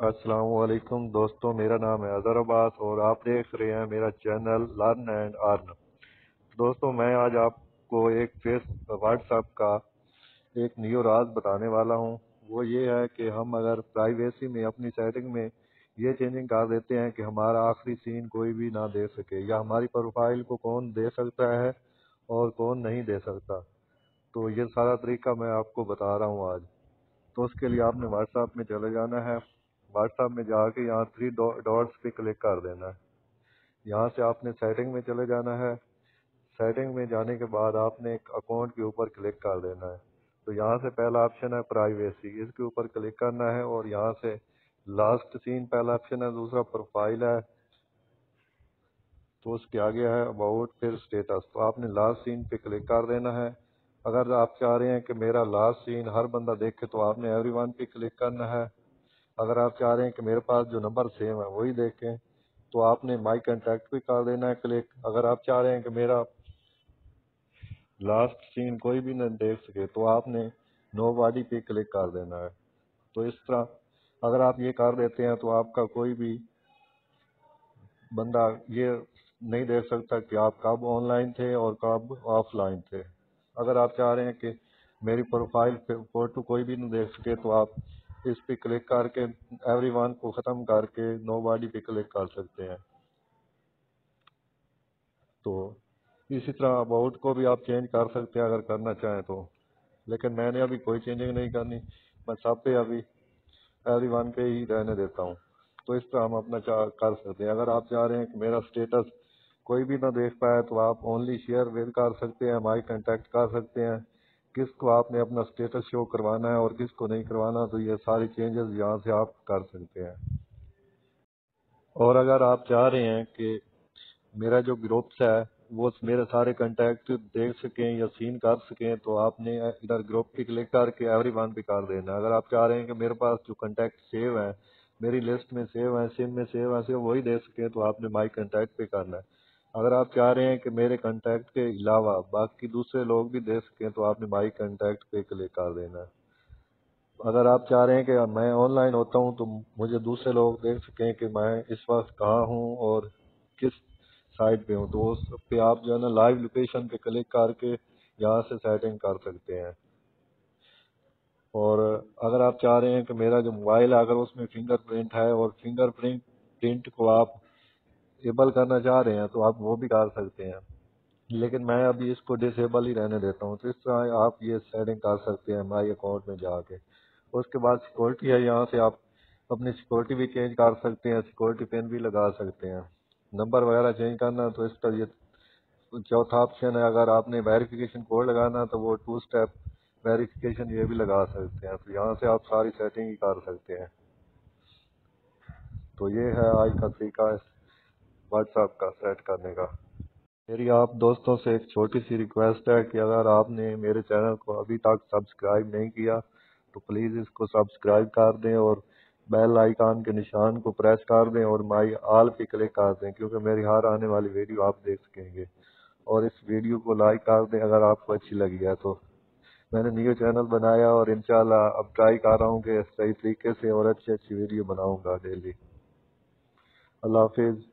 अस्सलाम वालेकुम दोस्तों, मेरा नाम है अजहर अब्बास और आप देख रहे हैं मेरा चैनल लर्न एंड अर्न। दोस्तों, मैं आज आपको एक फेस व्हाट्सएप का एक न्यू राज बताने वाला हूं। वो ये है कि हम अगर प्राइवेसी में अपनी सेटिंग में ये चेंजिंग कर देते हैं कि हमारा आखिरी सीन कोई भी ना देख सके, या हमारी प्रोफाइल को कौन दे सकता है और कौन नहीं दे सकता, तो ये सारा तरीका मैं आपको बता रहा हूँ आज। तो उसके लिए आपने व्हाट्सएप में चले जाना है। व्हाट्सएप में जाके यहाँ थ्री डॉट्स पे क्लिक कर देना है। यहाँ से आपने सेटिंग में चले जाना है। सेटिंग में जाने के बाद आपने एक अकाउंट के ऊपर क्लिक कर देना है। तो यहाँ से पहला ऑप्शन है प्राइवेसी, इसके ऊपर क्लिक करना है और यहाँ से लास्ट सीन पहला ऑप्शन है, दूसरा प्रोफाइल है, तो उसके आगे है अबाउट, फिर स्टेटस। तो आपने लास्ट सीन पे क्लिक कर देना है। अगर आप चाह रहे हैं कि मेरा लास्ट सीन हर बंदा देखे तो आपने एवरीवन पे क्लिक करना है। अगर आप चाह रहे हैं कि मेरे पास जो नंबर सेम है वही देखें तो आपने माई कंटेक्ट पे कर देना है क्लिक। अगर आप चाह रहे हैं कि मेरा लास्ट सीन कोई भी न देख सके तो आपने नो बॉडी पे क्लिक कर देना है। तो इस तरह अगर आप ये कर देते हैं तो आपका कोई भी बंदा ये नहीं देख सकता कि आप कब ऑनलाइन थे और कब ऑफलाइन थे। अगर आप चाह रहे हैं कि मेरी प्रोफाइल फोटो कोई भी नहीं देख सके तो आप इस पे क्लिक करके एवरीवन को ख़त्म करके नो बॉडी पे क्लिक कर सकते हैं। तो इसी तरह अबाउट को भी आप चेंज कर सकते हैं अगर करना चाहें तो, लेकिन मैंने अभी कोई चेंजिंग नहीं करनी, मैं सब पे अभी एवरीवन पे ही रहने देता हूँ। तो इस तरह हम अपना कर सकते हैं। अगर आप चाह रहे हैं कि मेरा स्टेटस कोई भी ना देख पाए तो आप ओनली शेयर विद कर सकते हैं, माई कांटेक्ट कर सकते हैं, किसको आपने अपना स्टेटस शो करवाना है और किसको नहीं करवाना, तो ये सारी चेंजेस यहाँ से आप कर सकते हैं। और अगर आप चाह रहे हैं कि मेरा जो ग्रुप्स है वो मेरे सारे कांटेक्ट देख सकें या सीन कर सकें तो आपने इधर ग्रुप पे क्लिक करके एवरीवन पे कर देना। अगर आप चाह रहे हैं कि मेरे पास जो कांटेक्ट सेव है, मेरी लिस्ट में सेव है, सिम में सेव है, सिर्फ वही देख सकें तो आपने माई कांटेक्ट पे करना है। अगर आप चाह रहे हैं कि मेरे कांटेक्ट के अलावा बाकी दूसरे लोग भी देख सकें तो आपने माई कांटेक्ट पे क्लिक कर देना है। अगर आप चाह रहे हैं कि मैं ऑनलाइन होता हूं तो मुझे दूसरे लोग देख सकें कि मैं इस वक्त कहाँ हूं और किस साइट पे हूं, तो उस पे आप जो है ना लाइव लोकेशन पे क्लिक करके यहाँ से सेटिंग कर सकते हैं। और अगर आप चाह रहे हैं कि मेरा जो मोबाइल है अगर उसमें फिंगरप्रिंट है और फिंगरप्रिंट प्रिंट को आप एबल करना चाह रहे हैं तो आप वो भी कर सकते हैं, लेकिन मैं अभी इसको डिसेबल ही रहने देता हूँ। तो इस तरह आप ये सेटिंग कर सकते हैं माई अकाउंट में जाके। उसके बाद सिक्योरिटी है, यहाँ से आप अपनी सिक्योरिटी भी चेंज कर सकते हैं, सिक्योरिटी पिन भी लगा सकते हैं। नंबर वगैरह चेंज करना तो इसका ये चौथा ऑप्शन है। अगर आपने वेरिफिकेशन कोड लगाना तो वो 2 स्टेप वेरिफिकेशन ये भी लगा सकते हैं। तो यहाँ से आप सारी सेटिंग ही कर सकते हैं। तो ये है आज का तरीका व्हाट्सएप का सेट करने का। मेरी आप दोस्तों से एक छोटी सी रिक्वेस्ट है कि अगर आपने मेरे चैनल को अभी तक सब्सक्राइब नहीं किया तो प्लीज़ इसको सब्सक्राइब कर दें और बेल आइकन के निशान को प्रेस कर दें और माई ऑल पे क्लिक कर दें, क्योंकि मेरी हर आने वाली वीडियो आप देख सकेंगे। और इस वीडियो को लाइक कर दें अगर आपको अच्छी लगी है तो। मैंने न्यू चैनल बनाया और इंशाल्लाह अब ट्राई कर रहा हूँ कि सही तरीके से और अच्छी अच्छी वीडियो बनाऊंगा डेली। अल्लाह हाफिज़।